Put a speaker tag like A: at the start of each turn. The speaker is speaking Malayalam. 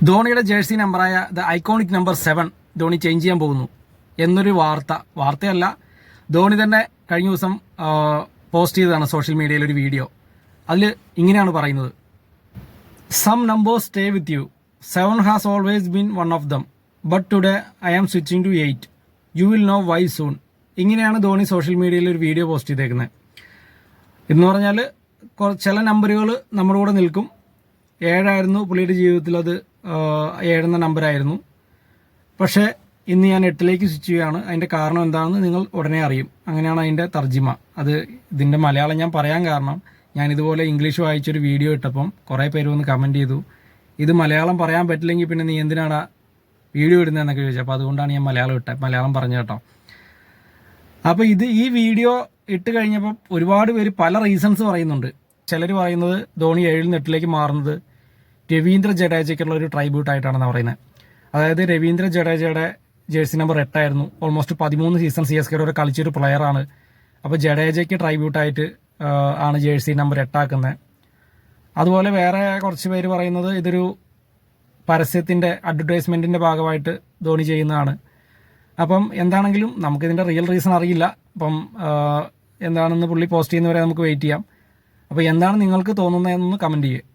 A: ധോണിയുടെ ജേഴ്സി നമ്പറായ the iconic number 7 Dhoni change ചെയ്യാൻ പോകുന്നു എന്നൊരു വാർത്തയല്ല, ധോണി തന്നെ കഴിഞ്ഞ ദിവസം പോസ്റ്റ് ചെയ്തതാണ് സോഷ്യൽ മീഡിയയിൽ ഒരു വീഡിയോ. അതിൽ ഇങ്ങനെയാണ് പറയുന്നത്: some numbers stay with you, 7 has always been one of them, but today I am switching to 8, you will know why soon. ഇങ്ങനെയാണ് ധോണി സോഷ്യൽ മീഡിയയിൽ ഒരു വീഡിയോ പോസ്റ്റ് ചെയ്തേക്കുന്നത്. എന്ന് പറഞ്ഞാൽ ചില നമ്പറുകൾ നമ്മുടെ കൂടെ നിൽക്കും. 7 പുള്ളിയുടെ ജീവിതത്തിൽ, അത് 7 എന്ന നമ്പറായിരുന്നു. പക്ഷേ ഇന്ന് ഞാൻ 8 സ്വിച്ച് ചെയ്യുകയാണ്. അതിൻ്റെ കാരണം എന്താണെന്ന് നിങ്ങൾ ഉടനെ അറിയും. അങ്ങനെയാണ് അതിൻ്റെ തർജിമ. ഇതിൻ്റെ മലയാളം ഞാൻ പറയാൻ കാരണം, ഞാൻ ഇതുപോലെ ഇംഗ്ലീഷ് വായിച്ചൊരു വീഡിയോ ഇട്ടപ്പം കുറേ പേര് വന്ന് കമൻറ്റ് ചെയ്തു, ഇത് മലയാളം പറയാൻ പറ്റില്ലെങ്കിൽ പിന്നെ നീ എന്തിനാണ് വീഡിയോ ഇടുന്നതെന്നൊക്കെ ചോദിച്ചു. അപ്പോൾ അതുകൊണ്ടാണ് ഞാൻ മലയാളം പറഞ്ഞു കേട്ടോ. അപ്പോൾ ഈ വീഡിയോ ഇട്ട് കഴിഞ്ഞപ്പോൾ ഒരുപാട് പേര് പല റീസൺസ് പറയുന്നുണ്ട്. ചിലർ പറയുന്നത് ധോണി 7 നിന്ന് 8 മാറുന്നത് രവീന്ദ്ര ജഡേജയ്ക്കുള്ള ഒരു ട്രൈബ്യൂട്ടായിട്ടാണെന്ന് പറയുന്നത്. അതായത് രവീന്ദ്ര ജഡേജയുടെ ജേഴ്സി നമ്പർ 8 ആയിരുന്നു. ഓൾമോസ്റ്റ് 13 സീസൺ CSKയുടെ ഒരു കളിച്ചൊരു പ്ലെയറാണ്. അപ്പോൾ ജഡേജയ്ക്ക് ട്രൈബ്യൂട്ടായിട്ട് ആണ് ജേഴ്സി നമ്പർ 8 ആക്കുന്നത്. അതുപോലെ വേറെ കുറച്ച് പേര് പറയുന്നത് ഇതൊരു പരസ്യത്തിൻ്റെ അഡ്വർടൈസ്മെൻറ്റിൻ്റെ ഭാഗമായിട്ട് ധോണി ചെയ്യുന്നതാണ്. അപ്പം എന്താണെങ്കിലും നമുക്കിതിൻ്റെ റിയൽ റീസൺ അറിയില്ല. അപ്പം എന്താണെന്ന് പുള്ളി പോസ്റ്റ് ചെയ്യുന്നവരെ നമുക്ക് വെയിറ്റ് ചെയ്യാം. അപ്പോൾ എന്താണ് നിങ്ങൾക്ക് തോന്നുന്നതെന്നൊന്ന് കമൻറ്റ് ചെയ്യുക.